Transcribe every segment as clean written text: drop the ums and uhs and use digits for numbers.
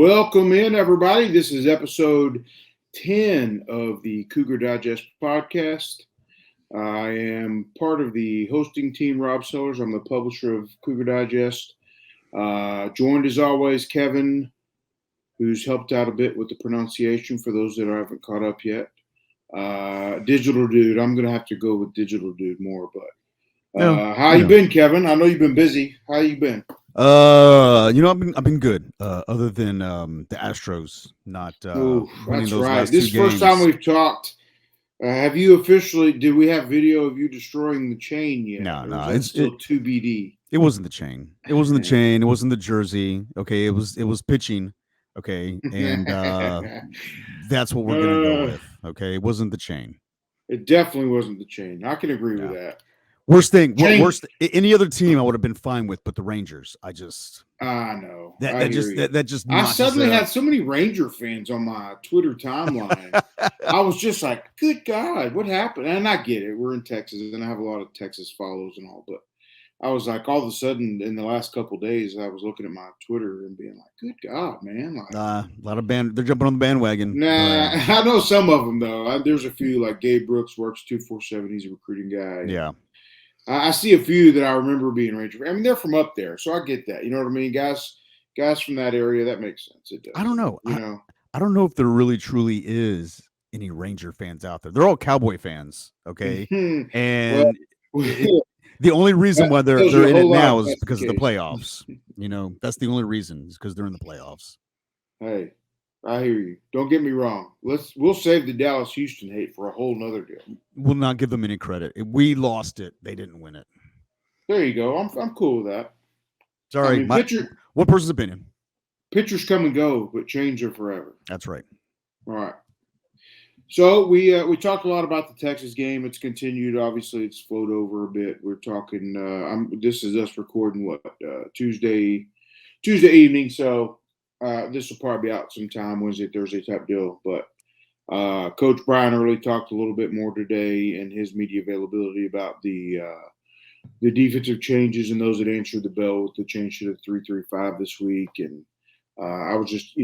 Welcome in, everybody. This is episode 10 of the Cougar Digest podcast. I am part of the hosting team, Rob Sellers. I'm the publisher of Cougar Digest. Joined, as always, Kevin, who's helped out a bit with the pronunciation for those that haven't caught up yet. Digital Dude. I'm going to have to go with Digital Dude more, but how you been, Kevin? I know you've been busy. How you been? I've been good. Other than the Astros not winning those last This two games. First time we've talked. Have you officially? Did we have video of you destroying the chain yet? No, it's still TBD. It wasn't the chain. It wasn't the chain. It wasn't the jersey. Okay, it was pitching. Okay, and that's what we're gonna go with. Okay, it wasn't the chain. It definitely wasn't the chain. I can agree with that. Worst any other team I would have been fine with, but the Rangers. I know that just I suddenly had so many Ranger fans on my Twitter timeline. I was just like, good God, what happened? And I get it. We're in Texas and I have a lot of Texas follows and all, but I was like, all of a sudden in the last couple of days, I was looking at my Twitter and being like, good God, man. Like, a lot of they're jumping on the bandwagon. Nah, I know some of them though. There's a few, like Gabe Brooks works 247. He's a recruiting guy. Yeah. I see a few that I remember being Ranger. I mean, they're from up there, so I get that. You know what I mean? Guys from that area, that makes sense. It does. I don't know. I don't know if there really truly is any Ranger fans out there. They're all Cowboy fans, okay? And the only reason why they're in it now is because of the playoffs. That's the only reason, is because they're in the playoffs. Hey, I hear you. Don't get me wrong. We'll save the Dallas-Houston hate for a whole nother deal. We'll not give them any credit. We lost it. They didn't win it. There you go. I'm cool with that. Sorry, what person's opinion? Pitchers come and go, but change are forever. That's right. All right. So we talked a lot about the Texas game. It's continued. Obviously, it's flowed over a bit. We're talking. This is us recording Tuesday evening. So. This will probably be out sometime Wednesday, Thursday type deal. But Coach Brian Early talked a little bit more today in his media availability about the defensive changes and those that answered the bell with the change to the 3-3-5 this week. And I was just,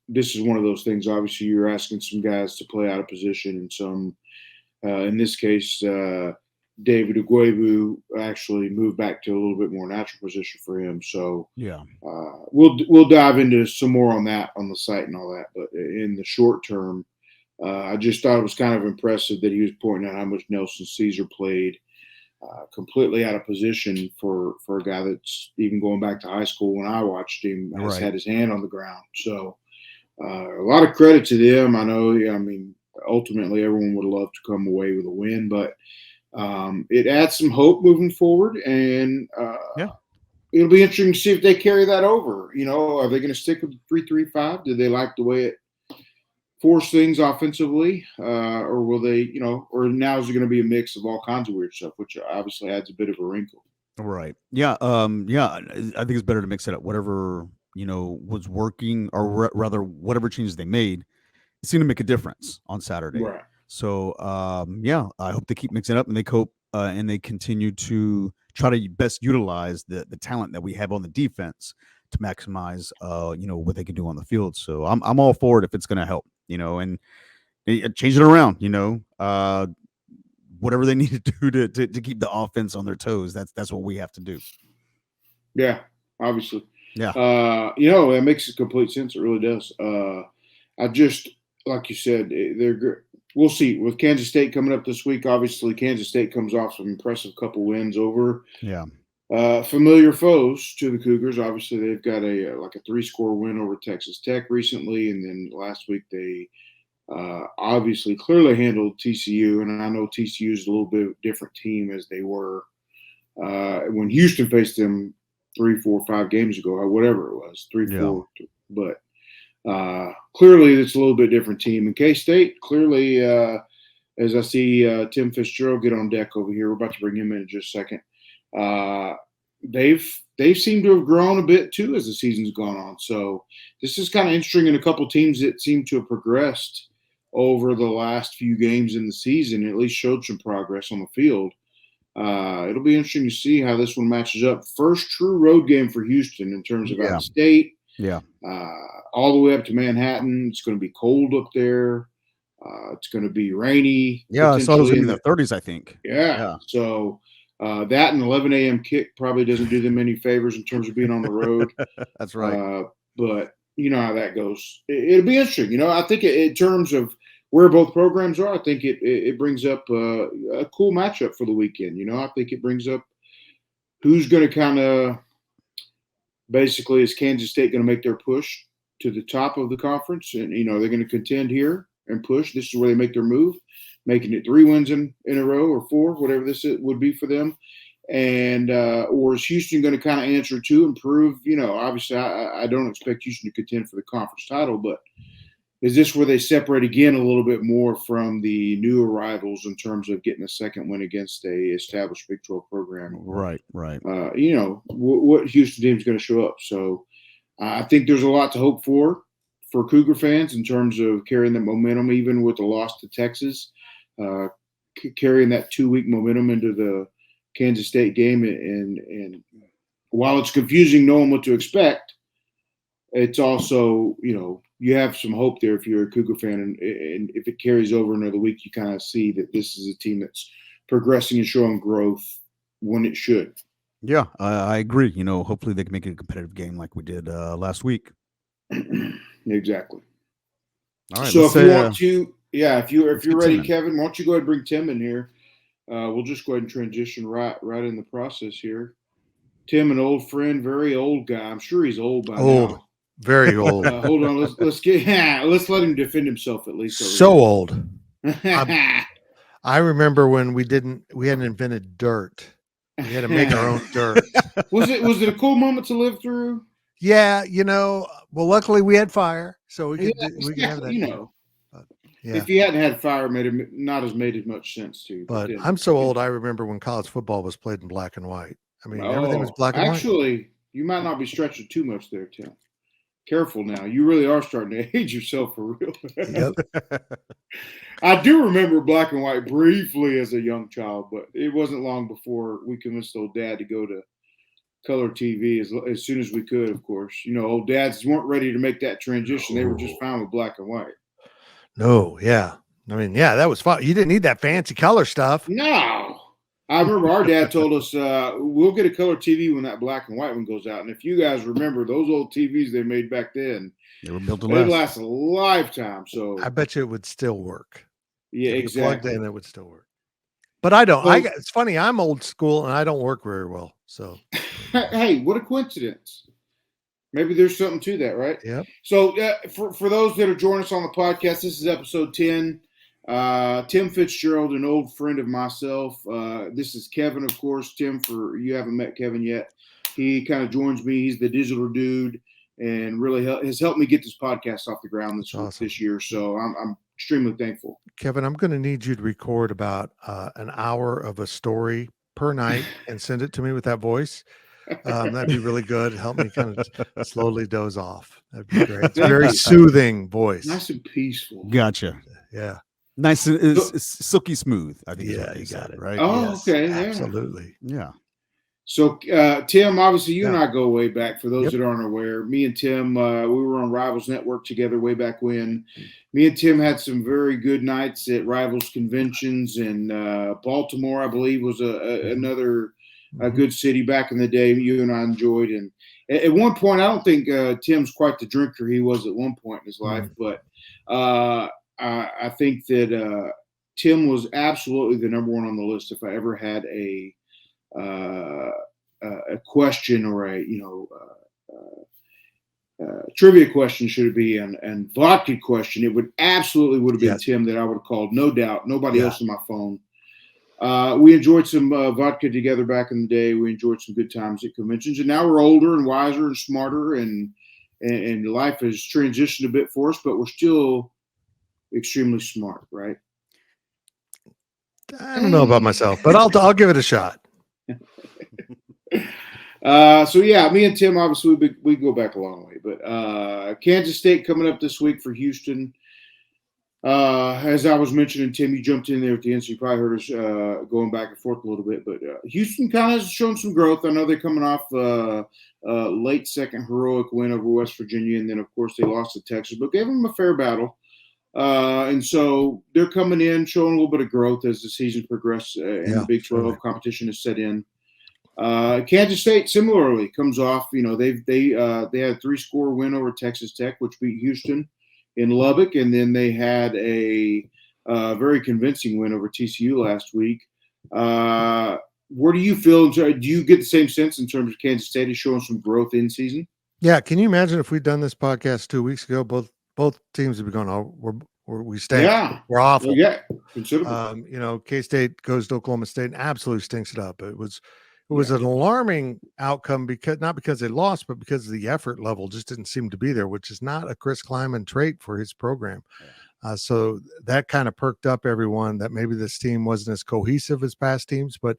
this is one of those things. Obviously, you're asking some guys to play out of position, and some, in this case, David Ugwebu actually moved back to a little bit more natural position for him. So yeah, we'll dive into some more on that on the site and all that. But in the short term, I just thought it was kind of impressive that he was pointing out how much Nelson Caesar played completely out of position for a guy that's even going back to high school when I watched him, has had his hand on the ground. So a lot of credit to them. I know, ultimately everyone would love to come away with a win, but it adds some hope moving forward, and it'll be interesting to see if they carry that over. Are they going to stick with the 3-3-5? Do they like the way it force things offensively, or will they? Or now is it going to be a mix of all kinds of weird stuff, which obviously adds a bit of a wrinkle. Right. Yeah. I think it's better to mix it up. Whatever was working, or rather, whatever changes they made, it seemed to make a difference on Saturday. Right. So, I hope they keep mixing it up, and they cope, and they continue to try to best utilize the talent that we have on the defense to maximize, what they can do on the field. So I'm all for it if it's going to help, and change it around, whatever they need to do to keep the offense on their toes. That's what we have to do. Yeah, obviously. Yeah. It makes complete sense. It really does. I just, like you said, they're good. We'll see. With Kansas State coming up this week, obviously Kansas State comes off an impressive couple wins over familiar foes to the Cougars. Obviously, they've got a 3-score win over Texas Tech recently, and then last week they obviously clearly handled TCU. And I know TCU is a little bit different team as they were when Houston faced them 3, 4, 5 games ago, or whatever it was, 3, 4. But clearly, it's a little bit different team. In K-State, clearly, as I see Tim Fitzgerald get on deck over here, we're about to bring him in just a second. They've seemed to have grown a bit too as the season's gone on. So this is kind of interesting in a couple teams that seem to have progressed over the last few games in the season, at least showed some progress on the field. It'll be interesting to see how this one matches up. First true road game for Houston in terms of out of state. Yeah. all the way up to Manhattan. It's going to be cold up there. It's going to be rainy. Yeah, I saw it was potentially in the 30s, I think. yeah. So that and 11 a.m. kick probably doesn't do them any favors in terms of being on the road. That's right. But you know how that goes. It'll be interesting. You know, I think in terms of where both programs are, I think it brings up a cool matchup for the weekend. You know, I think it brings up who's going to kind of basically is Kansas State going to make their push to the top of the conference, and you know they're going to contend here and push. This is where they make their move, making it 3 wins in a row or 4, whatever this would be for them. And or is Houston going to kind of answer to and prove? You know, obviously I don't expect Houston to contend for the conference title, but is this where they separate again a little bit more from the new arrivals in terms of getting a second win against a established Big 12 program? Right. You know, what Houston team is going to show up. So I think there's a lot to hope for Cougar fans in terms of carrying that momentum, even with the loss to Texas, carrying that 2-week momentum into the Kansas State game. And while it's confusing knowing what to expect, it's also, you know, you have some hope there if you're a Cougar fan. And if it carries over another week, you kind of see that this is a team that's progressing and showing growth when it should. Yeah, I agree. You know, hopefully they can make it a competitive game like we did last week. Exactly. All right. So if you want to, if you're ready, Tim Kevin, why don't you go ahead and bring Tim in here? We'll just go ahead and transition right in the process here. Tim, an old friend, very old guy. I'm sure he's old by now. Very old. Hold on, let's let him defend himself at least. So old. I remember when we hadn't invented dirt. We had to make our own dirt. Was it a cool moment to live through? Yeah, you know. Well, luckily we had fire, so we could have that. You know, yeah. If you hadn't had fire, it not as made as much sense to you. But I'm so old. I remember when college football was played in black and white. I mean, everything was black and white. Actually, you might not be stretching too much there, Tim. Careful now. You really are starting to age yourself for real. Yep. I do remember black and white briefly as a young child, but it wasn't long before we convinced old dad to go to color TV as soon as we could, of course. You know, old dads weren't ready to make that transition. They were just fine with black and white. No, yeah. I mean, yeah, that was fun. You didn't need that fancy color stuff. No. I remember our dad told us, we'll get a color TV when that black and white one goes out. And if you guys remember those old TVs they made back then, they were built to last a lifetime. So I bet you it would still work. Yeah, if exactly. Plugged in, it would still work. But I don't. Well, it's funny. I'm old school and I don't work very well. So, hey, what a coincidence. Maybe there's something to that, right? Yeah. So for those that are joining us on the podcast, this is episode 10. Tim Fitzgerald, an old friend of myself. This is Kevin, of course. Tim, you haven't met Kevin yet. He kind of joins me. He's the digital dude and really has helped me get this podcast off the ground this year. So I'm extremely thankful. Kevin, I'm going to need you to record about an hour of a story per night and send it to me with that voice. That'd be really good. Help me kind of slowly doze off. That'd be great. It's a very soothing voice. Nice and peaceful. Gotcha. Yeah. Nice, it's silky smooth. I think. Yeah, you got it right. Oh, yes, okay. Absolutely. Yeah. So, Tim, obviously you and I go way back. For those that aren't aware, me and Tim, we were on Rivals Network together way back when. Me and Tim had some very good nights at Rivals conventions, and Baltimore, I believe, was another good city back in the day. You and I enjoyed, and at one point, I don't think Tim's quite the drinker he was at one point in his life, but I think that Tim was absolutely the number one on the list if I ever had a question or a trivia question, should it be, and vodka question. It would have been Tim that I would have called, no doubt. Nobody else on my phone. We enjoyed some vodka together back in the day. We enjoyed some good times at conventions, and now we're older and wiser and smarter, and life has transitioned a bit for us, but we're still extremely smart, right? I don't know about myself, but I'll give it a shot. So yeah, me and Tim, obviously we go back a long way, but Kansas State coming up this week for Houston. As I was mentioning, Tim, you jumped in there at the end, so you probably heard us going back and forth a little bit. But Houston kind of has shown some growth. I know they're coming off late second heroic win over West Virginia, and then, of course, they lost to Texas, but gave them a fair battle. And so they're coming in, showing a little bit of growth as the season progresses and the Big 12 competition is set in. Kansas State similarly comes off. You know, they had a 3-score win over Texas Tech, which beat Houston in Lubbock, and then they had a very convincing win over TCU last week. Where do you feel? Do you get the same sense in terms of Kansas State is showing some growth in season? Yeah. Can you imagine if we'd done this podcast 2 weeks ago? Both teams would be going, "Oh, we stink. Yeah, we're awful." well, yeah, considerable. You know, K-State goes to Oklahoma State and absolutely stinks it up. It was an alarming outcome not because they lost, but because the effort level just didn't seem to be there, which is not a Chris Kleiman trait for his program. So that kind of perked up everyone that maybe this team wasn't as cohesive as past teams, but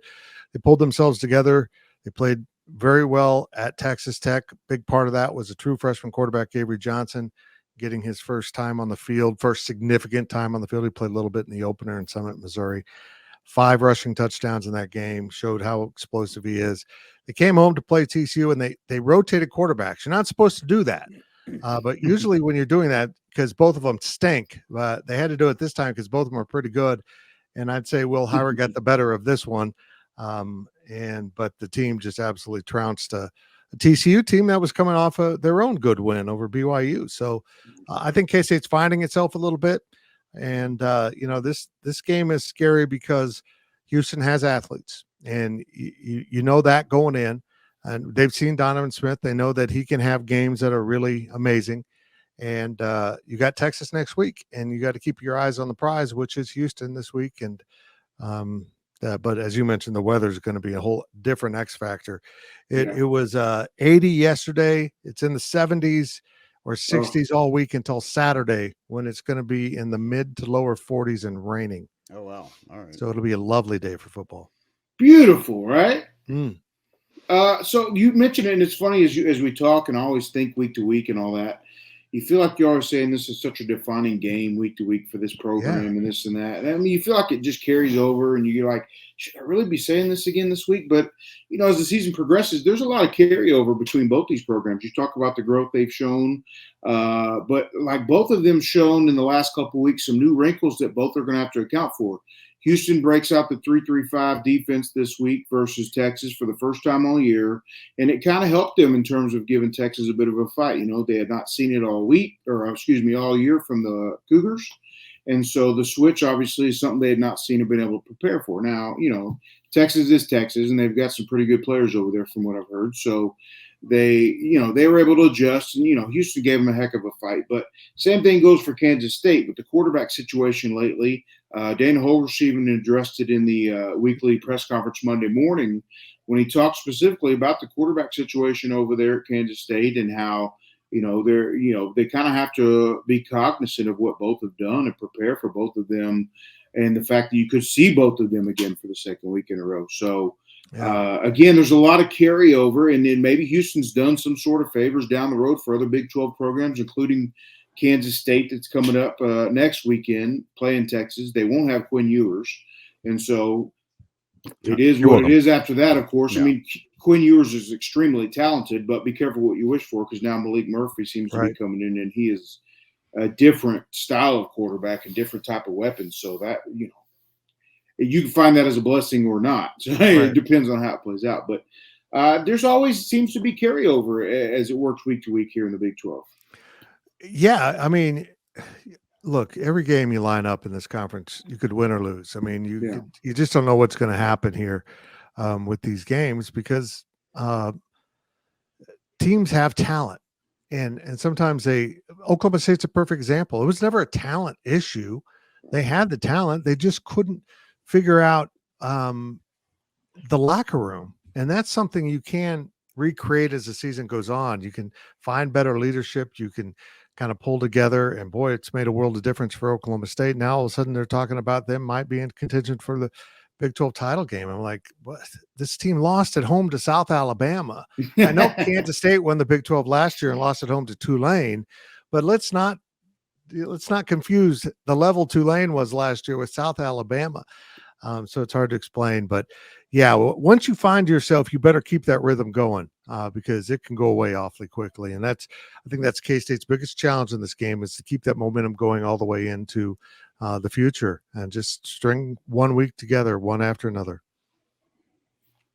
they pulled themselves together. They played very well at Texas Tech. Big part of that was a true freshman quarterback, Avery Johnson, getting his first significant time on the field. He played a little bit in the opener in Summit, Missouri. 5 rushing touchdowns in that game, showed how explosive he is. They came home to play TCU, and they rotated quarterbacks. You're not supposed to do that. But usually when you're doing that, because both of them stink, they had to do it this time because both of them are pretty good. And I'd say Will Howard got the better of this one. But the team just absolutely trounced a TCU team that was coming off their own good win over BYU. So I think K-State's finding itself a little bit. And, this game is scary because Houston has athletes, and you know that going in, and they've seen Donovan Smith. They know that he can have games that are really amazing. And you got Texas next week, and you got to keep your eyes on the prize, which is Houston this week. And, but as you mentioned, the weather is going to be a whole different X factor. It was 80 yesterday. It's in the 70s. Or 60s all week until Saturday, when it's going to be in the mid to lower 40s and raining. Oh, wow. All right. So it'll be a lovely day for football. Beautiful, right? So you mentioned it, and it's funny as we talk and I always think week to week and all that. You feel like you're always saying this is such a defining game week to week for this program and this and that. And I mean, you feel like it just carries over, and you're like, should I really be saying this again this week? But, as the season progresses, there's a lot of carryover between both these programs. You talk about the growth they've shown, but like both of them shown in the last couple of weeks, some new wrinkles that both are going to have to account for. Houston breaks out the 3-3-5 defense this week versus Texas for the first time all year, and it kind of helped them in terms of giving Texas a bit of a fight. They had not seen it all year from the Cougars, and so the switch obviously is something they had not seen or been able to prepare for. Now, Texas is Texas, and they've got some pretty good players over there from what I've heard. So they were able to adjust, and Houston gave them a heck of a fight. But same thing goes for Kansas State with the quarterback situation lately. Dana Holgorsen even addressed it in the weekly press conference Monday morning when he talked specifically about the quarterback situation over there at Kansas State and how they kind of have to be cognizant of what both have done and prepare for both of them, and the fact that you could see both of them again for the second week in a row. So. Again, there's a lot of carryover, and then maybe Houston's done some sort of favors down the road for other Big 12 programs, including Kansas State that's coming up next weekend playing Texas. They won't have Quinn Ewers, and so it is what it is after that, of course. I mean, Quinn Ewers is extremely talented, but be careful what you wish for, because now Malik Murphy seems to be coming in, and he is a different style of quarterback and different type of weapons. So that, you can find that as a blessing or not. So it depends on how it plays out. But there's always seems to be carryover as it works week to week here in the Big 12. Yeah, I mean, look, every game you line up in this conference, you could win or lose. I mean, you just don't know what's going to happen here with these games, because teams have talent. And sometimes Oklahoma State's a perfect example. It was never a talent issue. They had the talent. They just couldn't figure out the locker room. And that's something you can recreate as the season goes on. You can find better leadership. You can kind of pull together. And boy, it's made a world of difference for Oklahoma State. Now all of a sudden they're talking about them might be in contention for the Big 12 title game. I'm like, what? This team lost at home to South Alabama. I know Kansas State won the Big 12 last year and lost at home to Tulane, but let's not let's not confuse the level Tulane was last year with South Alabama. So it's hard to explain, but yeah, once you find yourself, you better keep that rhythm going because it can go away awfully quickly. And I think that's K-State's biggest challenge in this game is to keep that momentum going all the way into the future and just string 1 week together, one after another.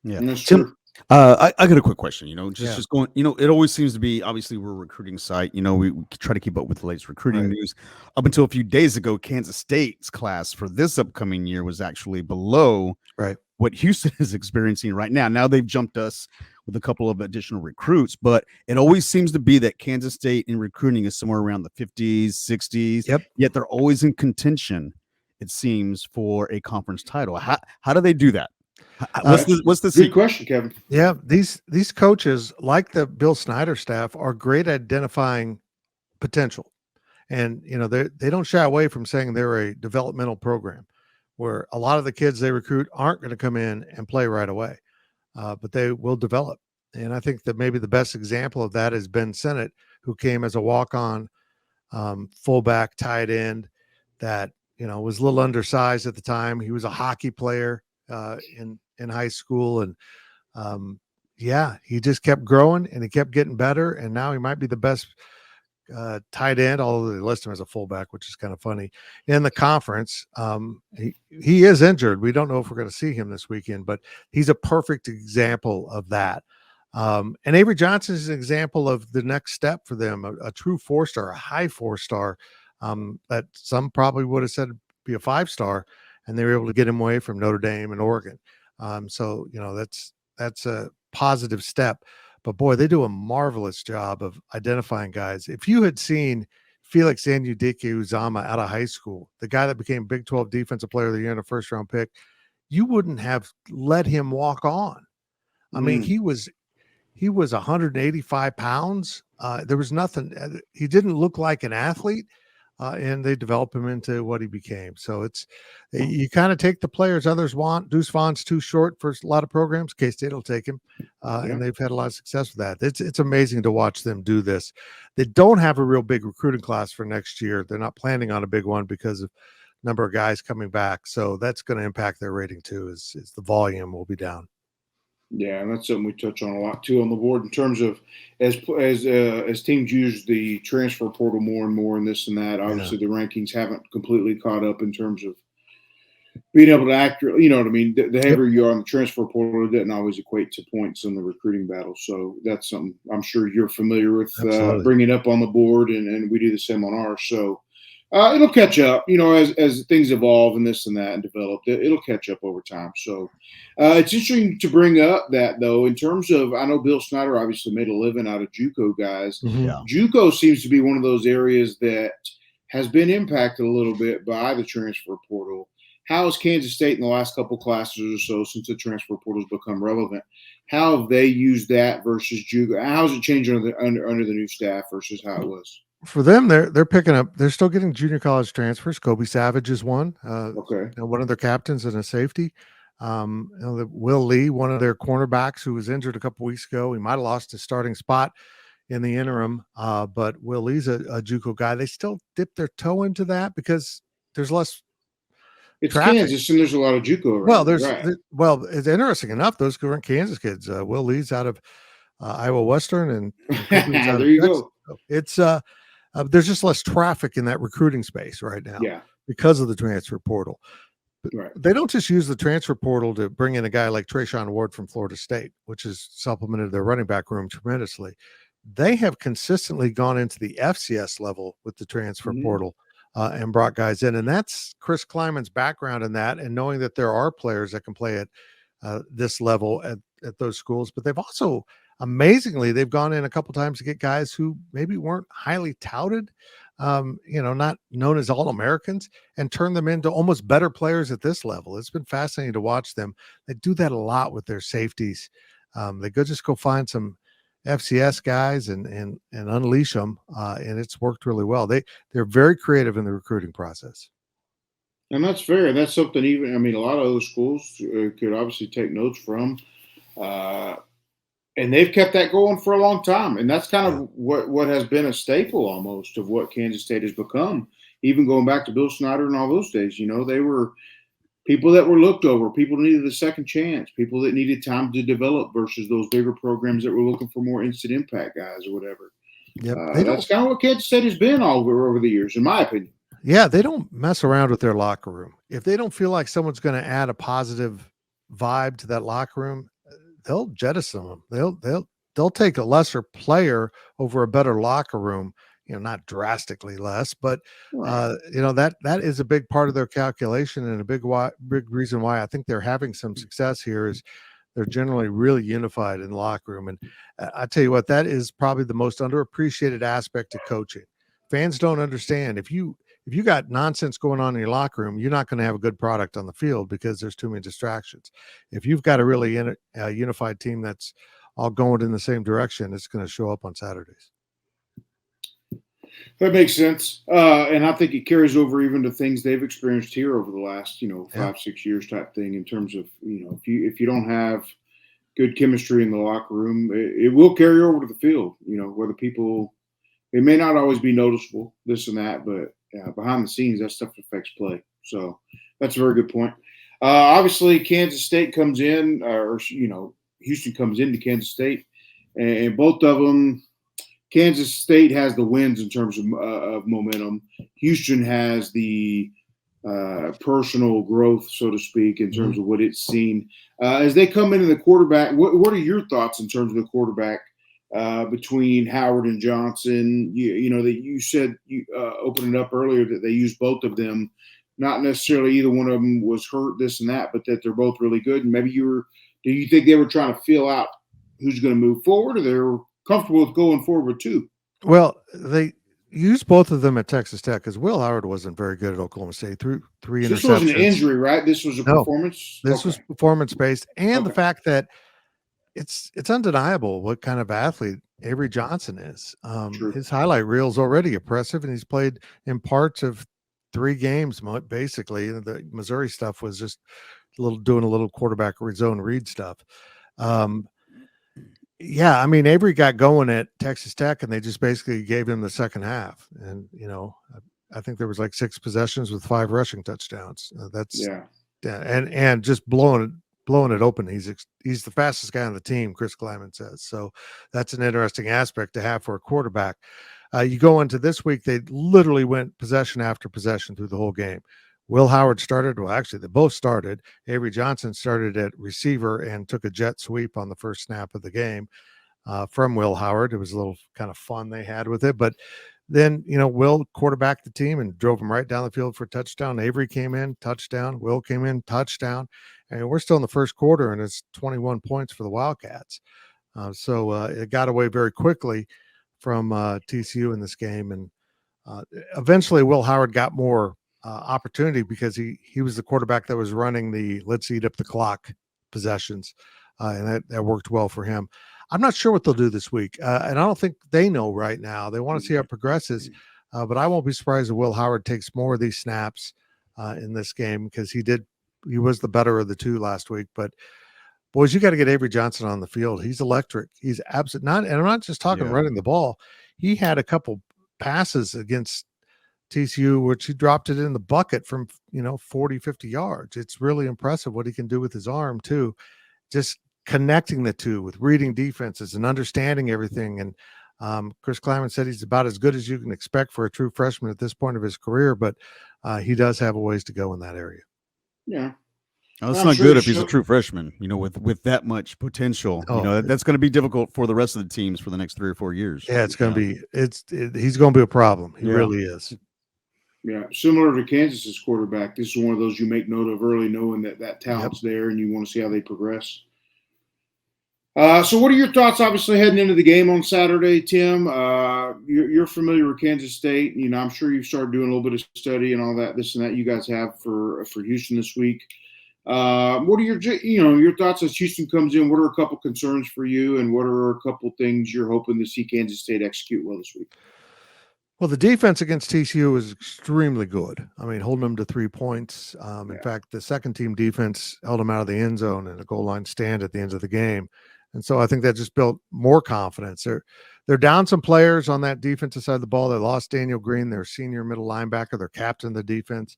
Yeah. That's Tim, true. I got a quick question. Yeah. Just going. It always seems to be. Obviously, we're a recruiting site. We try to keep up with the latest recruiting Right. news. Up until a few days ago, Kansas State's class for this upcoming year was actually below Right. what Houston is experiencing right now. Now they've jumped us with a couple of additional recruits, but it always seems to be that Kansas State in recruiting is somewhere around the 50s, 60s. Yep. Yet they're always in contention. It seems for a conference title. How do they do that? What's the Good secret? question, Kevin. Yeah, these coaches, like the Bill Snyder staff, are great at identifying potential, and they don't shy away from saying they're a developmental program, where a lot of the kids they recruit aren't going to come in and play right away, but they will develop. And I think that maybe the best example of that is Ben Sennett, who came as a walk-on fullback, tight end, that was a little undersized at the time. He was a hockey player in high school, and he just kept growing and he kept getting better, and now he might be the best tight end, although they list him as a fullback, which is kind of funny, in the conference. He is injured. We don't know if we're going to see him this weekend, but he's a perfect example of that. And Avery Johnson is an example of the next step for them, a true 4-star, a high 4-star, that some probably would have said be a 5-star, and they were able to get him away from Notre Dame and Oregon. So that's a positive step. But boy, they do a marvelous job of identifying guys. If you had seen Felix Anudike-Uzama out of high school, the guy that became Big 12 Defensive Player of the Year and a first-round pick, you wouldn't have let him walk on. I mean, he was 185 pounds. There was nothing. He didn't look like an athlete, and they developed him into what he became. So you kind of take the players others want. Deuce Vaughn's too short for a lot of programs. K-State will take him, and they've had a lot of success with that. It's amazing to watch them do this. They don't have a real big recruiting class for next year. They're not planning on a big one because of number of guys coming back. So that's going to impact their rating too. Is the volume will be down. Yeah, and that's something we touch on a lot too on the board in terms of as teams use the transfer portal more and more and this and that. Obviously, the rankings haven't completely caught up in terms of being able to accurately, you know what I mean. The heavier you are on the transfer portal, it doesn't always equate to points in the recruiting battle. So that's something I'm sure you're familiar with bringing up on the board, and we do the same on ours. So it'll catch up, as things evolve and this and that and develop. It'll catch up over time. So it's interesting to bring up that, though, in terms of, I know Bill Snyder obviously made a living out of JUCO guys. Mm-hmm. Yeah. JUCO seems to be one of those areas that has been impacted a little bit by the transfer portal. How has Kansas State in the last couple classes or so, since the transfer portal has become relevant, how have they used that versus JUCO? How has it changed under the new staff versus how it was? For them, they're picking up. They're still getting junior college transfers. Kobe Savage is one. One of their captains and a safety. Will Lee, one of their cornerbacks, who was injured a couple weeks ago. He might have lost his starting spot in the interim, but Will Lee's a JUCO guy. They still dip their toe into that because there's less. It's traffic. Kansas, and there's a lot of JUCO around. Well, it's interesting enough. Those weren't Kansas kids. Will Lee's out of Iowa Western, and there you go. It's there's just less traffic in that recruiting space right now, because of the transfer portal. But they don't just use the transfer portal to bring in a guy like Trayshawn Ward from Florida State, which has supplemented their running back room tremendously. They have consistently gone into the FCS level with the transfer portal. And brought guys in. And that's Chris Kleiman's background in that, and knowing that there are players that can play at this level at those schools. But they've also, amazingly, they've gone in a couple times to get guys who maybe weren't highly touted, not known as All-Americans, and turn them into almost better players at this level. It's been fascinating to watch them. They do that a lot with their safeties. They just go find some FCS guys and unleash them, and it's worked really well. They're very creative in the recruiting process, and that's fair. That's something a lot of those schools could obviously take notes from. And they've kept that going for a long time. And that's kind of what has been a staple almost of what Kansas State has become, even going back to Bill Snyder and all those days. They were people that were looked over, people needed a second chance, people that needed time to develop versus those bigger programs that were looking for more instant impact guys or whatever. Yep. That's kind of what Kansas State has been all over the years, in my opinion. Yeah, they don't mess around with their locker room. If they don't feel like someone's going to add a positive vibe to that locker room, they'll jettison them. They'll take a lesser player over a better locker room. Not drastically less, but that is a big part of their calculation, and a big reason why I think they're having some success here is they're generally really unified in the locker room. And I tell you what, that is probably the most underappreciated aspect of coaching. Fans don't understand if you got nonsense going on in your locker room, you're not going to have a good product on the field because there's too many distractions. If you've got a really unified team that's all going in the same direction, it's going to show up on Saturdays. That makes sense. And I think it carries over even to things they've experienced here over the last, 5-6 years type thing in terms of, if you don't have good chemistry in the locker room, it will carry over to the field, where the people, it may not always be noticeable, this and that, but behind the scenes, that stuff affects play. So that's a very good point. Obviously, Kansas State comes in, Houston comes into Kansas State, and both of them, Kansas State has the wins in terms of momentum. Houston has the personal growth, so to speak, in terms of what it's seen. As they come into the quarterback, what are your thoughts in terms of the quarterback between Howard and Johnson? That you said you opened it up earlier that they used both of them. Not necessarily either one of them was hurt, this and that, but that they're both really good. And maybe do you think they were trying to feel out who's going to move forward, or they're comfortable with going forward too? Well, they used both of them at Texas Tech because Will Howard wasn't very good at Oklahoma State. Threw 3 interceptions. This wasn't an injury, right? This was a performance. This was performance-based, and the fact that it's undeniable what kind of athlete Avery Johnson is. His highlight reel is already impressive, and he's played in parts of 3 games basically. The Missouri stuff was just doing a little quarterback zone read stuff. Yeah, I mean, Avery got going at Texas Tech, and they just basically gave him the second half. And, I think there was like 6 possessions with 5 rushing touchdowns. And just blowing it open. He's the fastest guy on the team, Chris Kleiman says. So that's an interesting aspect to have for a quarterback. You go into this week, they literally went possession after possession through the whole game. Will Howard started. Well, actually, they both started. Avery Johnson started at receiver and took a jet sweep on the first snap of the game from Will Howard. It was a little kind of fun they had with it. But then, Will quarterbacked the team and drove him right down the field for a touchdown. Avery came in, touchdown. Will came in, touchdown. And we're still in the first quarter, and it's 21 points for the Wildcats. So it got away very quickly from TCU in this game. And eventually, Will Howard got more opportunity because he was the quarterback that was running the let's eat up the clock possessions, and that worked well for him. I'm not sure what they'll do this week, and I don't think they know right now. They want to see how it progresses, but I won't be surprised if Will Howard takes more of these snaps in this game because he was the better of the 2 last week. But boys, you got to get Avery Johnson on the field. He's electric. He's absolutely not, and I'm not just talking running the ball. He had a couple passes against TCU, which he dropped it in the bucket from 40, 50 yards. It's really impressive what he can do with his arm too. Just connecting the two with reading defenses and understanding everything. And Chris Kleiman said he's about as good as you can expect for a true freshman at this point of his career, but he does have a ways to go in that area. Yeah. Oh, it's not good if he's a true freshman, with that much potential. That's going to be difficult for the rest of the teams for the next 3 or 4 years. Yeah, it's going to be. He's going to be a problem. He really is. Yeah, similar to Kansas's quarterback, this is one of those you make note of early, knowing that talent's there, and you want to see how they progress. So what are your thoughts, obviously, heading into the game on Saturday, Tim? You're familiar with Kansas State. I'm sure you've started doing a little bit of study and all that, this and that you guys have for Houston this week. What are your thoughts as Houston comes in? What are a couple concerns for you, and what are a couple things you're hoping to see Kansas State execute well this week? Well, the defense against TCU was extremely good. I mean, holding them to 3 points. In fact, the second team defense held them out of the end zone in a goal line stand at the end of the game. And so I think that just built more confidence. They're down some players on that defensive side of the ball. They lost Daniel Green, their senior middle linebacker, their captain of the defense.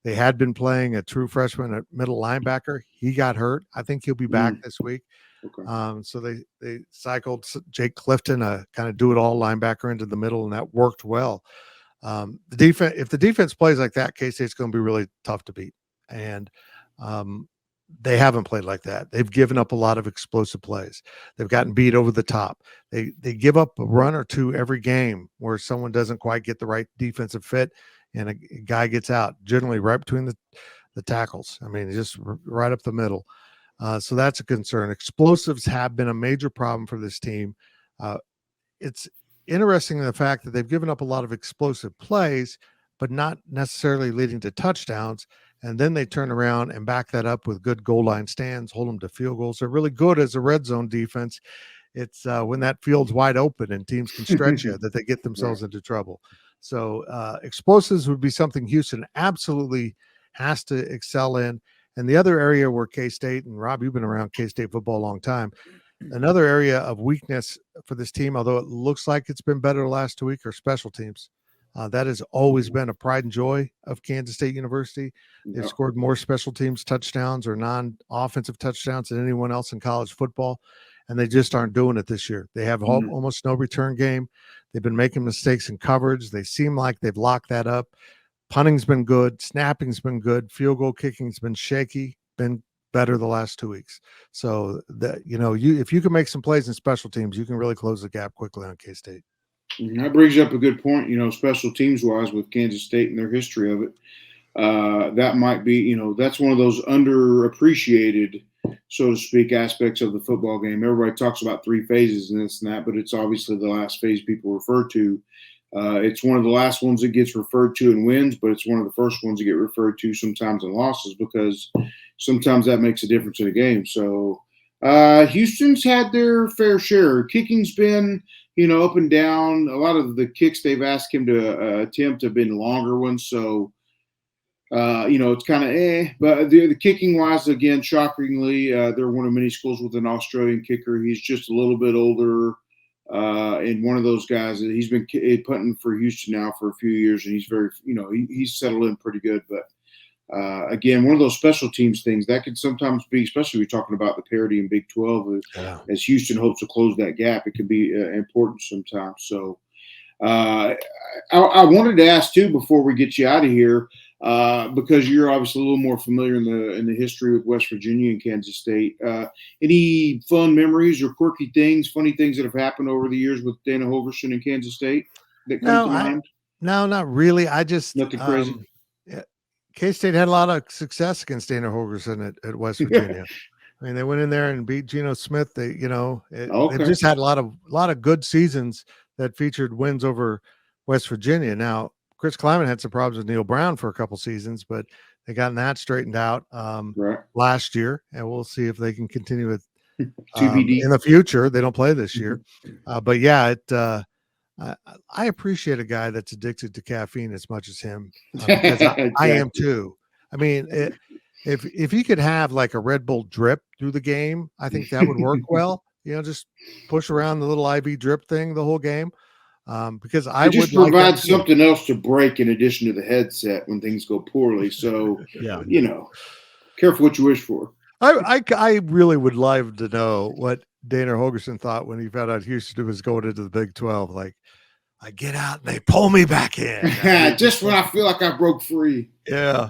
They had been playing a true freshman at middle linebacker. He got hurt. I think he'll be back this week. Okay. So they cycled Jake Clifton, a kind of do-it-all linebacker, into the middle, and that worked well. The defense, if the defense plays like that, K-State's going to be really tough to beat. And they haven't played like that. They've given up a lot of explosive plays. They've gotten beat over the top. They give up a run or two every game where someone doesn't quite get the right defensive fit, and a guy gets out, generally right between the tackles. I mean, just right up the middle. So that's a concern. Explosives have been a major problem for this team. It's interesting in the fact that they've given up a lot of explosive plays, but not necessarily leading to touchdowns. And then they turn around and back that up with good goal line stands, hold them to field goals. They're really good as a red zone defense. It's when that field's wide open and teams can stretch you that they get themselves into trouble. So explosives would be something Houston absolutely has to excel in. And the other area where K-State, and Rob, you've been around K-State football a long time, another area of weakness for this team, although it looks like it's been better the last 2 weeks, are special teams. That has always been a pride and joy of Kansas State University. They've scored more special teams touchdowns or non-offensive touchdowns than anyone else in college football, and they just aren't doing it this year. They have almost no return game. They've been making mistakes in coverage. They seem like they've locked that up. Punting's been good. Snapping's been good. Field goal kicking's been shaky, been better the last 2 weeks. So that, if you can make some plays in special teams, you can really close the gap quickly on K-State. That brings up a good point, special teams wise with Kansas State and their history of it. That might be, that's one of those underappreciated, so to speak, aspects of the football game. Everybody talks about 3 phases and this and that, but it's obviously the last phase people refer to. It's one of the last ones that gets referred to in wins, but it's one of the first ones that get referred to sometimes in losses because sometimes that makes a difference in a game. So Houston's had their fair share. Kicking's been, up and down. A lot of the kicks they've asked him to attempt have been longer ones. So, it's kind of But the kicking wise, again, shockingly, they're one of many schools with an Australian kicker. He's just a little bit older. And one of those guys that he's been punting for Houston now for a few years, and he's very, he's settled in pretty good. But again, one of those special teams things that can sometimes be, especially when you're talking about the parity in Big 12, as Houston hopes to close that gap, it can be important sometimes. So I wanted to ask too before we get you out of here, because you're obviously a little more familiar in the history with West Virginia and Kansas State. Any fun memories or quirky things, funny things that have happened over the years with Dana Holgorsen in Kansas State that come to mind? No, not really. I just nothing crazy. K-State had a lot of success against Dana Holgorsen at West Virginia. I mean, they went in there and beat Geno Smith. They've just had a lot of good seasons that featured wins over West Virginia. Now, Chris Kleiman had some problems with Neil Brown for a couple seasons, but they got that straightened out last year, and we'll see if they can continue with in the future. They don't play this year, but yeah, I appreciate a guy that's addicted to caffeine as much as him, because I am too. I mean, if he could have like a Red Bull drip through the game, I think that would work well. Just push around the little IV drip thing the whole game. Because I would just provide something else to break in addition to the headset when things go poorly. So, careful what you wish for. I really would love to know what Dana Holgorsen thought when he found out Houston was going into the Big 12. Like, I get out and they pull me back in. Just when I feel like I broke free. Yeah.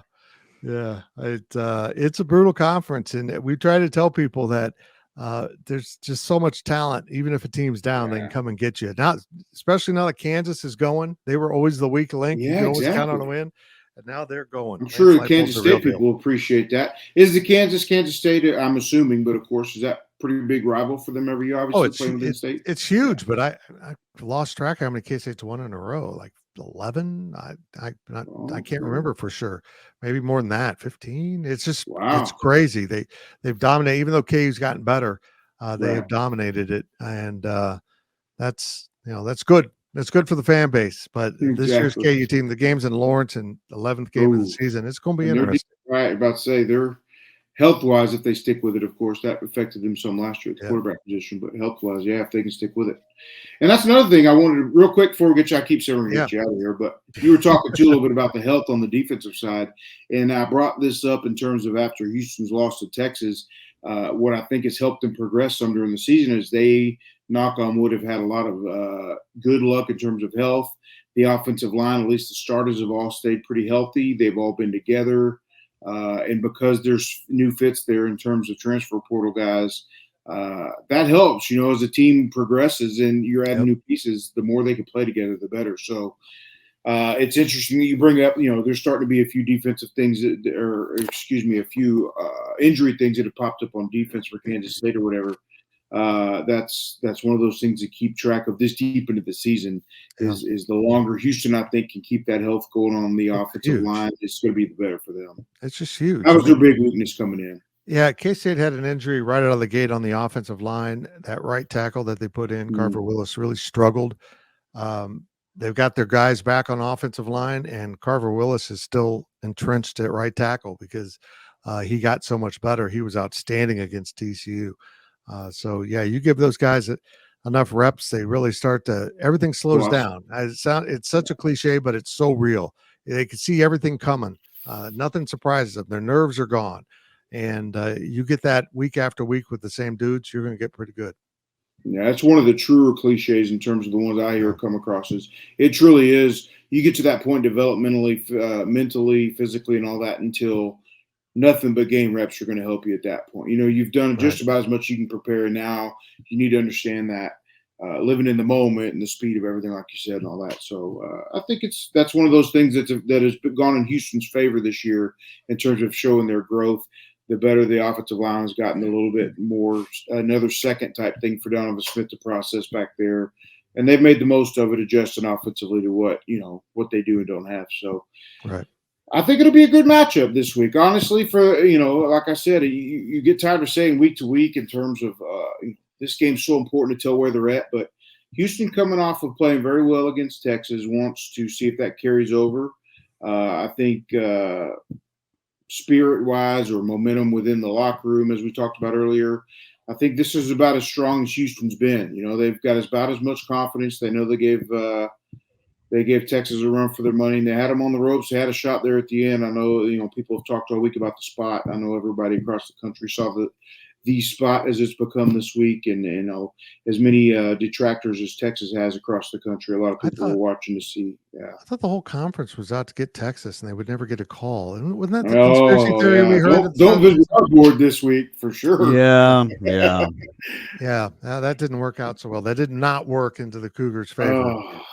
It's a brutal conference, and we try to tell people that there's just so much talent. Even if a team's down, they can come and get you. Now, especially now that Kansas is going, they were always the weak link. You can always count on a win, and now they're going. I'm sure the Kansas State people will appreciate that. Is the Kansas State? I'm assuming, but of course, is that pretty big rival for them every year? Obviously, playing within state. It's huge, but I lost track of how many K-State's won in a row. Like 11. I can't remember for sure. Maybe more than that. 15. It's just it's crazy. They've dominated. Even though KU's gotten better, they have dominated it, and that's good. That's good for the fan base. But this year's KU team, the game's in Lawrence, and 11th game of the season, it's going to be interesting. Right, about to say they're health-wise, if they stick with it, of course, that affected them some last year at the Yeah. quarterback position. But health-wise, yeah, if they can stick with it. And that's another thing I wanted to, real quick before we get you, I keep saying we're going to get you out of here, but you were talking too a little bit about the health on the defensive side. And I brought this up in terms of after Houston's loss to Texas, what I think has helped them progress some during the season is they, knock on wood, have had a lot of good luck in terms of health. The offensive line, at least the starters, have all stayed pretty healthy. They've all been together. And because there's new fits there in terms of transfer portal guys, that helps, as the team progresses and you're adding new pieces, the more they can play together, the better. So it's interesting that you bring up, there's starting to be a few defensive things a few injury things that have popped up on defense for Kansas State or whatever. That's one of those things to keep track of this deep into the season is the longer Houston, I think, can keep that health going on the offensive line, it's going to be the better for them. It's just huge. That was their big weakness coming in. Yeah, K-State had an injury right out of the gate on the offensive line. That right tackle that they put in, Carver Willis, really struggled. They've got their guys back on offensive line, and Carver Willis is still entrenched at right tackle because he got so much better. He was outstanding against TCU. So, yeah, you give those guys enough reps, they really start to – everything slows down. It's such a cliche, but it's so real. They can see everything coming. Nothing surprises them. Their nerves are gone. And you get that week after week with the same dudes, you're going to get pretty good. Yeah, that's one of the truer cliches in terms of the ones I hear come across. It truly is. You get to that point developmentally, mentally, physically, and all that until nothing but game reps are going to help you at that point. You've done just about as much you can prepare. Now you need to understand that living in the moment and the speed of everything, like you said, and all that. So I think that's one of those things that has gone in Houston's favor this year in terms of showing their growth. The better the offensive line has gotten, a little bit more another second type thing for Donovan Smith to process back there. And they've made the most of it, adjusting offensively to what they do and don't have. So I think it'll be a good matchup this week. Honestly, for, like I said, you get tired of saying week to week in terms of this game's so important to tell where they're at. But Houston, coming off of playing very well against Texas, wants to see if that carries over. I think spirit-wise or momentum within the locker room, as we talked about earlier, I think this is about as strong as Houston's been. They've got about as much confidence. They know they gave Texas a run for their money, and they had them on the ropes. They had a shot there at the end. I know, people have talked all week about the spot. I know everybody across the country saw the spot as it's become this week, and as many detractors as Texas has across the country. A lot of people were watching to see. Yeah, I thought the whole conference was out to get Texas, and they would never get a call. And wasn't that the conspiracy theory we heard? Don't visit our board this week for sure. Yeah. That didn't work out so well. That did not work into the Cougars' favor.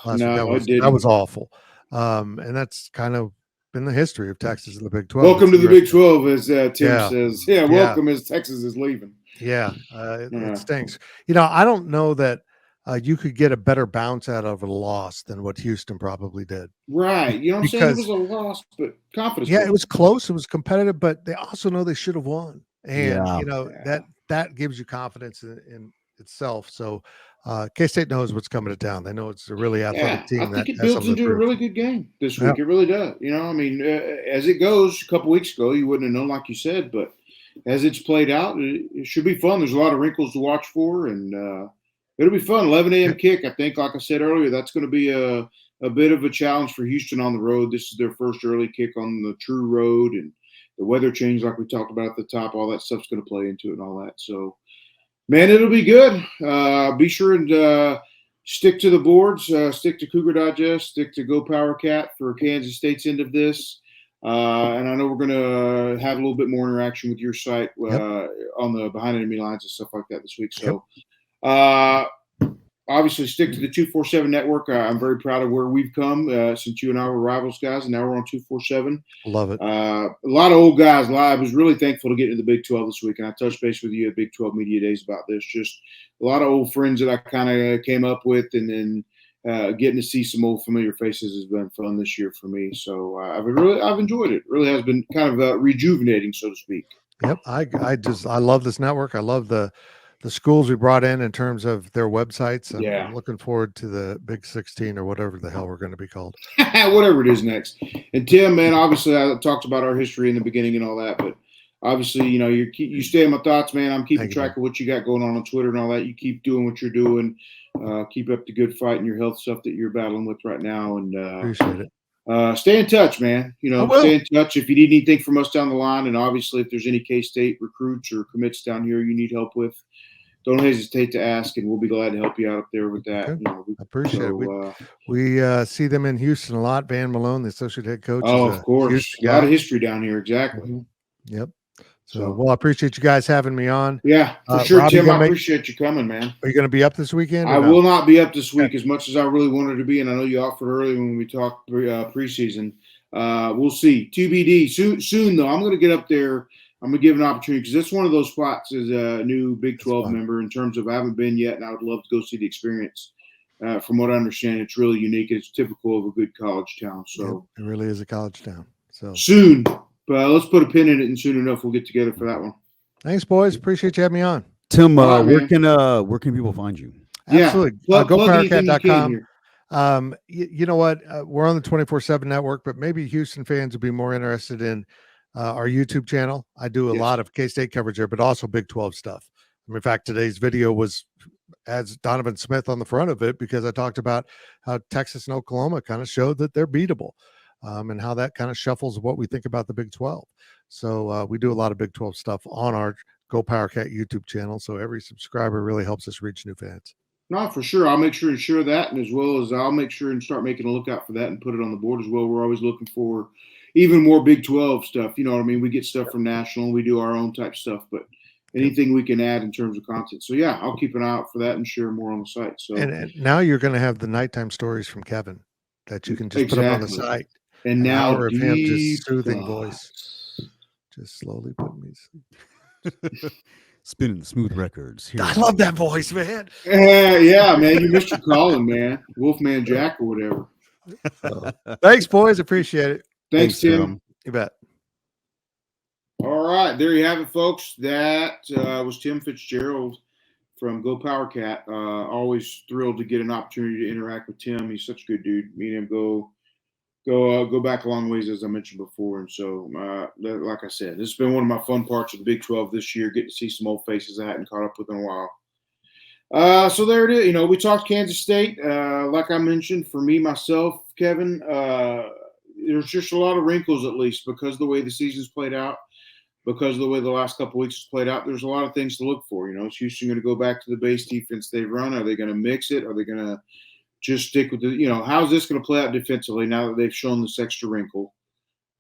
That was awful. And that's kind of been the history of Texas in the Big 12. Welcome to the Big 12, as Tim says. Yeah, welcome as Texas is leaving. Yeah, it stinks. I don't know that you could get a better bounce out of a loss than what Houston probably did. Right. You know what I'm saying? It was a loss, but confidence. Yeah, it was close. It was competitive, but they also know they should have won. And, that gives you confidence in itself. So K-State knows what's coming to town. They know it's a really athletic team. I think it builds into a really good game this week. It really does. As it goes, a couple weeks ago, you wouldn't have known, like you said, but as it's played out, it should be fun. There's a lot of wrinkles to watch for, and it'll be fun. 11 a.m. kick, I think, like I said earlier, that's going to be a bit of a challenge for Houston on the road. This is their first early kick on the true road, and the weather change, like we talked about at the top, all that stuff's going to play into it and all that. So, man, it'll be good. Be sure and stick to the boards, stick to Cougar Digest, stick to GoPowercat for Kansas State's end of this. And I know we're going to have a little bit more interaction with your site on the behind enemy lines and stuff like that this week. So, obviously, stick to the 247 network. I'm very proud of where we've come since you and I were rivals, guys, and now we're on 247. Love it. A lot of old guys live. I was really thankful to get into the Big 12 this week, and I touched base with you at Big 12 Media Days about this. Just a lot of old friends that I kind of came up with, and then getting to see some old familiar faces has been fun this year for me. So I've enjoyed it. It really has been kind of rejuvenating, so to speak. Yep, I love this network. I love the schools we brought in terms of their websites. I'm looking forward to the Big 16 or whatever the hell we're going to be called. Whatever it is next. And Tim, man, obviously I talked about our history in the beginning and all that, but obviously, you stay in my thoughts, man. I'm keeping Thank you, track of what you got going on Twitter and all that. You keep doing what you're doing. Keep up the good fight and your health stuff that you're battling with right now. And appreciate it. stay in touch, man. I will. Stay in touch. If you need anything from us down the line, and obviously if there's any K-State recruits or commits down here you need help with, don't hesitate to ask, and we'll be glad to help you out up there with that. Okay. I appreciate it. We see them in Houston a lot. Van Malone, the associate head coach. Oh, of course. A lot of history down here. Exactly. Mm-hmm. Yep. So, well, I appreciate you guys having me on. Yeah, for sure, Robbie, Tim. I appreciate you coming, man. Are you going to be up this weekend? I will not be up this week as much as I really wanted to be, and I know you offered early when we talked preseason. We'll see. TBD. Soon, though, I'm going to get up there. I'm going to give an opportunity because it's one of those spots as a new Big 12 member in terms of I haven't been yet, and I would love to go see the experience. From what I understand, it's really unique. It's typical of a good college town. So it really is a college town. So soon, but let's put a pin in it, and soon enough we'll get together for that one. Thanks, boys. Appreciate you having me on. Tim, where can people find you? Absolutely. GoPowercat.com. You know what? We're on the 24/7 network, but maybe Houston fans would be more interested in our YouTube channel. I do a lot of K-State coverage there, but also Big 12 stuff. In fact, today's video has Donovan Smith on the front of it because I talked about how Texas and Oklahoma kind of showed that they're beatable, and how that kind of shuffles what we think about the Big 12. So we do a lot of Big 12 stuff on our GoPowercat YouTube channel. So every subscriber really helps us reach new fans. No, for sure. I'll make sure and share that, and as well as I'll make sure and start making a lookout for that and put it on the board as well. We're always looking for even more Big 12 stuff. You know what I mean? We get stuff from national. We do our own type stuff, but anything we can add in terms of content. So, yeah, I'll keep an eye out for that and share more on the site. So, and now you're going to have the nighttime stories from Kevin that you can just put up on the site. And now of him just soothing voice, just slowly putting me to sleep. Spinning smooth records. Here I love that voice, man. Yeah, man. You missed your calling, man. Wolfman Jack or whatever. Thanks, boys. Appreciate it. Thanks, Tim. You bet. All right. There you have it, folks. That was Tim Fitzgerald from GoPowercat. Always thrilled to get an opportunity to interact with Tim. He's such a good dude. Me and him go back a long ways, as I mentioned before. And so, like I said, this has been one of my fun parts of the Big 12 this year, getting to see some old faces I hadn't caught up with in a while. So there it is. We talked Kansas State. Like I mentioned, for me, myself, Kevin, there's just a lot of wrinkles, at least, because of the way the season's played out, because of the way the last couple of weeks has played out. There's a lot of things to look for. Is Houston going to go back to the base defense they've run? Are they going to mix it? Are they going to just stick with how's this going to play out defensively now that they've shown this extra wrinkle?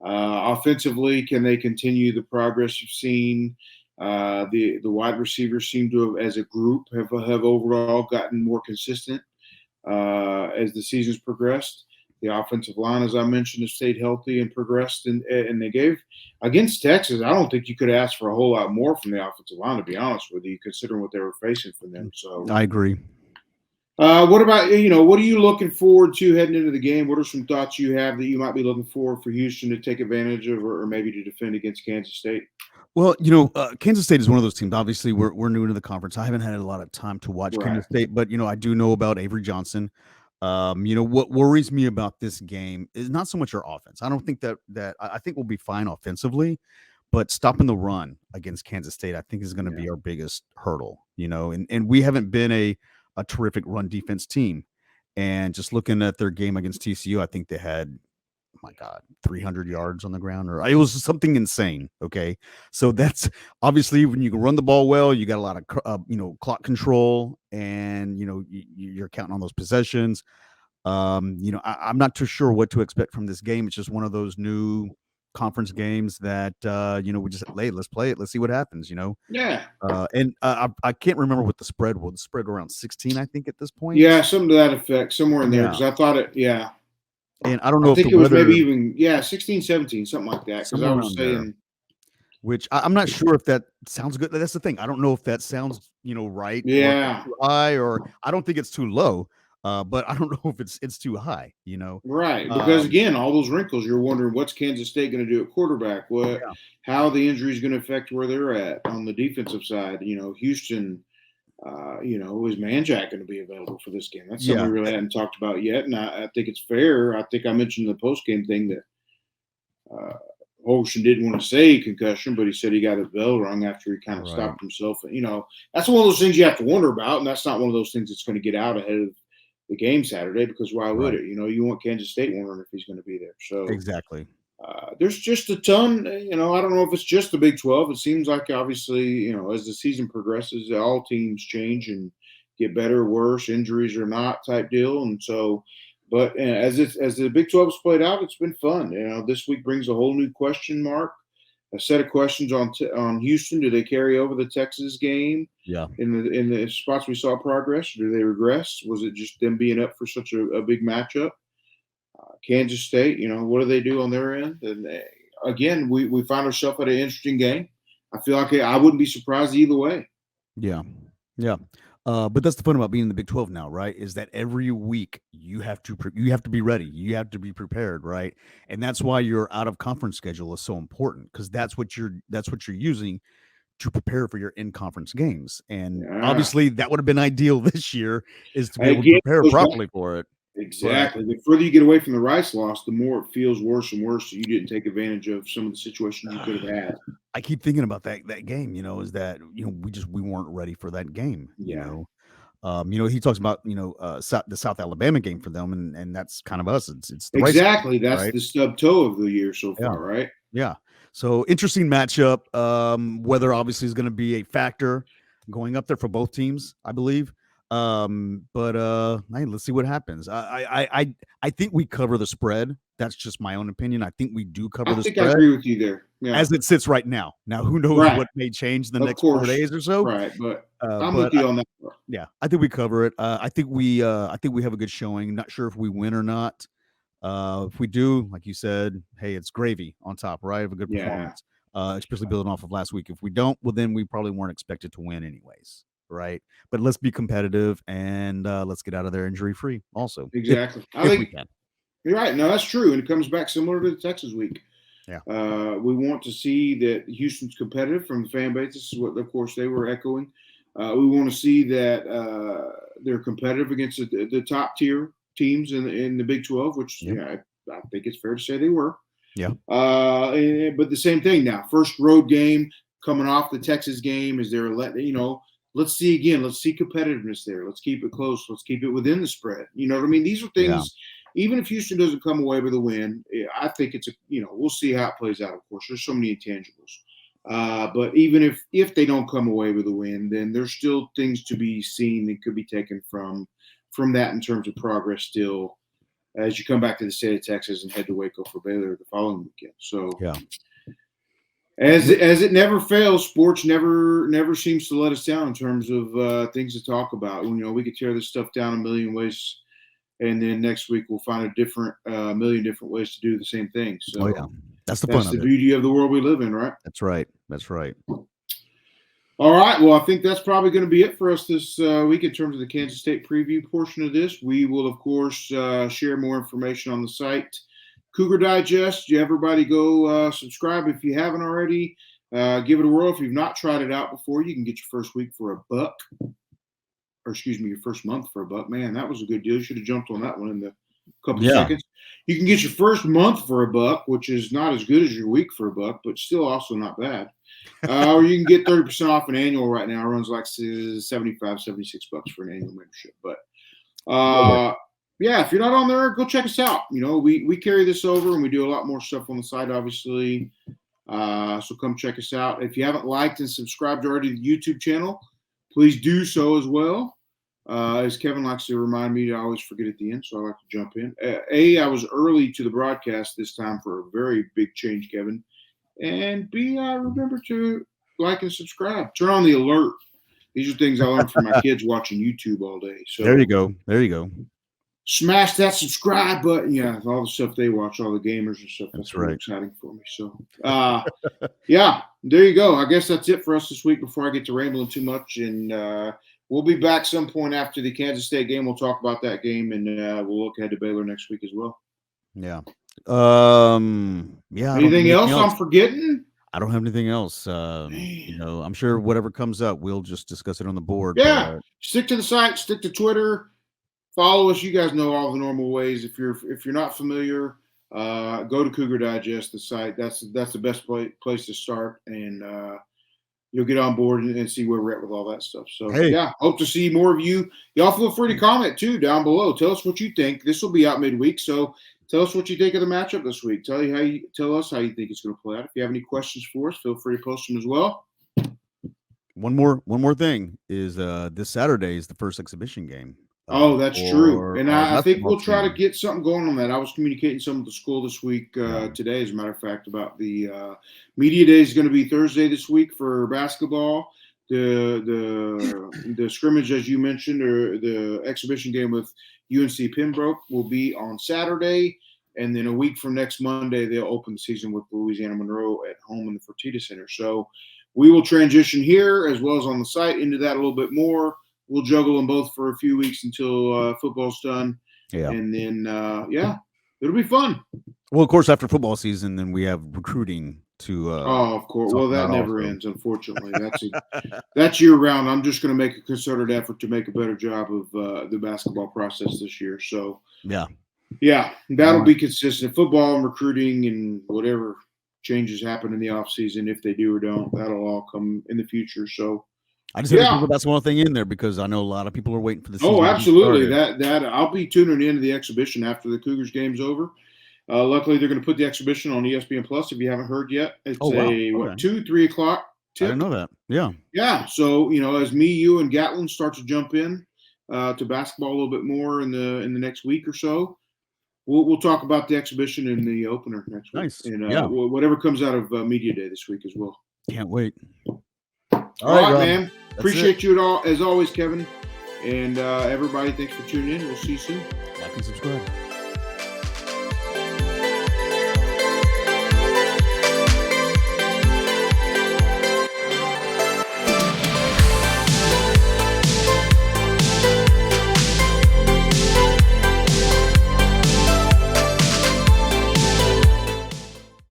Offensively, can they continue the progress you've seen? The wide receivers seem to have, as a group, have overall gotten more consistent as the season's progressed. The offensive line, as I mentioned, has stayed healthy and progressed. And they gave against Texas. I don't think you could ask for a whole lot more from the offensive line, to be honest with you, considering what they were facing from them. So I agree. What about, what are you looking forward to heading into the game? What are some thoughts you have that you might be looking for Houston to take advantage of or maybe to defend against Kansas State? Well, Kansas State is one of those teams. Obviously, we're new into the conference. I haven't had a lot of time to watch Kansas State, but, I do know about Avery Johnson. What worries me about this game is not so much our offense. I don't think that I think we'll be fine offensively, but stopping the run against Kansas State, I think is going to be our biggest hurdle, and we haven't been a terrific run defense team. And just looking at their game against TCU, I think they had, 300 yards on the ground, or it was something insane. Okay. So that's obviously when you can run the ball well, you got a lot of, clock control, and, you're counting on those possessions. I'm not too sure what to expect from this game. It's just one of those new conference games that, we just let's play it. Let's see what happens, Yeah. And I can't remember what the spread was. The spread around 16, I think, at this point. Yeah, something to that effect, somewhere in there, because I thought it, yeah. And I don't know I think it was maybe even 16, 17, something like that. Because I was saying, which I'm not sure if that sounds good. That's the thing. I don't know if that sounds, right. Yeah. Or too high, or I don't think it's too low. But I don't know if it's too high, Right. Because again, all those wrinkles, you're wondering what's Kansas State going to do at quarterback? How the injury is going to affect where they're at on the defensive side. Houston, is Manjack going to be available for this game? That's something we really hadn't talked about yet. And I think it's fair. I think I mentioned the post-game thing that Holgorsen didn't want to say concussion, but he said he got a bell rung after he kind of Right. stopped himself. That's one of those things you have to wonder about, and that's not one of those things that's going to get out ahead of the game Saturday, because why would Right. it? You want Kansas State wondering if he's going to be there. So Exactly. there's just a ton. I don't know if it's just the Big 12. It seems like obviously, as the season progresses, all teams change and get better, worse, injuries or not type deal. And so, but as the Big 12 has played out, it's been fun. This week brings a whole new question mark, a set of questions on Houston. Do they carry over the Texas game? Yeah. In the spots we saw progress, or do they regress? Was it just them being up for such a big matchup? Kansas State, what do they do on their end? And again, we find ourselves at an interesting game. I feel like I wouldn't be surprised either way. Yeah. Yeah. But that's the fun about being in the Big 12 now, right? Is that every week you have to be ready. You have to be prepared, right? And that's why your out of conference schedule is so important, because that's what you're using to prepare for your in-conference games. And obviously that would have been ideal this year, is to be able to prepare properly for it. Exactly. The further you get away from the Rice loss, the more it feels worse and worse that you didn't take advantage of some of the situations you could have had. I keep thinking about that game, is that, we weren't ready for that game, he talks about, the South Alabama game for them, and that's kind of us. It's the exactly. Rice game, that's right? the stub toe of the year so far, right? Yeah. So interesting matchup. Weather obviously is going to be a factor going up there for both teams, I believe. But hey, let's see what happens. I think we cover the spread. That's just my own opinion. I think we do cover the spread. I agree with you there. Yeah. As it sits right now. Now, who knows what may change in the next 4 days or so? Right, but I'm with you on that. Yeah, I think we cover it. I think we have a good showing. Not sure if we win or not. If we do, like you said, hey, it's gravy on top, right? Of a good performance. Especially building off of last week. If we don't, well, then we probably weren't expected to win anyways. Right, but let's be competitive and let's get out of there injury free. Also, exactly. I think we can. You're right. No, that's true, and it comes back similar to the Texas week. Yeah, we want to see that Houston's competitive from the fan base. This is what, of course, they were echoing. We want to see that they're competitive against the top tier teams in the Big 12, which I think it's fair to say they were. Yeah. But the same thing now. First road game coming off the Texas game. Is there let's see again. Let's see competitiveness there. Let's keep it close. Let's keep it within the spread. You know what I mean? These are things, even if Houston doesn't come away with a win, I think it's we'll see how it plays out. Of course, there's so many intangibles. But even if they don't come away with a win, then there's still things to be seen that could be taken from that in terms of progress still as you come back to the state of Texas and head to Waco for Baylor the following weekend. So As it never fails, sports never seems to let us down in terms of things to talk about. We could tear this stuff down a million ways, and then next week we'll find a million different ways to do the same thing. So that's the fun of it. Beauty of the world we live in, right? That's right. All right. Well, I think that's probably going to be it for us this week in terms of the Kansas State preview portion of this. We will, of course, share more information on the site. Cougar Digest, everybody go subscribe if you haven't already. Give it a whirl. If you've not tried it out before, you can get your first week for $1. Or your first month for $1. Man, that was a good deal. You should have jumped on that one in the couple of seconds. You can get your first month for $1, which is not as good as your week for $1, but still also not bad. Or you can get 30% off an annual right now. It runs like $75, $76 for an annual membership. But if you're not on there, go check us out. We carry this over and we do a lot more stuff on the site, obviously. So come check us out. If you haven't liked and subscribed already to the YouTube channel, please do so as well. As Kevin likes to remind me, I always forget at the end, so I like to jump in. I was early to the broadcast this time for a very big change, Kevin. And B, remember to like and subscribe. Turn on the alert. These are things I learned from my kids watching YouTube all day. So there you go. Smash that subscribe button. Yeah, all the stuff they watch, all the gamers and stuff. That's right. Really exciting for me. So, there you go. I guess that's it for us this week before I get to rambling too much. And we'll be back some point after the Kansas State game. We'll talk about that game, and we'll look ahead to Baylor next week as well. Yeah. Anything else I'm forgetting? I don't have anything else. I'm sure whatever comes up, we'll just discuss it on the board. Yeah. Stick to the site, stick to Twitter. Follow us. You guys know all the normal ways. If you're not familiar, go to Cougar Digest, the site. That's the best place to start, and you'll get on board and see where we're at with all that stuff. So, yeah, hope to see more of you. Y'all feel free to comment, too, down below. Tell us what you think. This will be out midweek, so tell us what you think of the matchup this week. Tell us how you think it's going to play out. If you have any questions for us, feel free to post them as well. One more thing is this Saturday is the first exhibition game. Oh, that's true. And I think we'll try to get something going on that. I was communicating some with the school this week today, as a matter of fact, about the media day is going to be Thursday this week for basketball. The scrimmage, as you mentioned, or the exhibition game with UNC Pembroke will be on Saturday. And then a week from next Monday, they'll open the season with Louisiana Monroe at home in the Fertitta Center. So we will transition here as well as on the site into that a little bit more. We'll juggle them both for a few weeks until football's done. Yeah. And then, it'll be fun. Well, of course, after football season, then we have recruiting to of course. Well, that never ends, unfortunately. That's year round. I'm just going to make a concerted effort to make a better job of the basketball process this year. So, yeah, that'll be consistent. Football and recruiting and whatever changes happen in the off season, if they do or don't, that'll all come in the future. So, I just had to put that small thing in there because I know a lot of people are waiting for the season. Oh, absolutely. That I'll be tuning into the exhibition after the Cougars game's over. Luckily, they're going to put the exhibition on ESPN Plus. If you haven't heard yet, it's 2-3 o'clock tip. I didn't know that. Yeah. Yeah. So as me, you, and Gatlin start to jump in to basketball a little bit more in the next week or so, we'll talk about the exhibition and the opener next week. Nice. And whatever comes out of media day this week as well. Can't wait. All right, man. Appreciate you all as always, Kevin. And everybody, thanks for tuning in. We'll see you soon. Like and subscribe.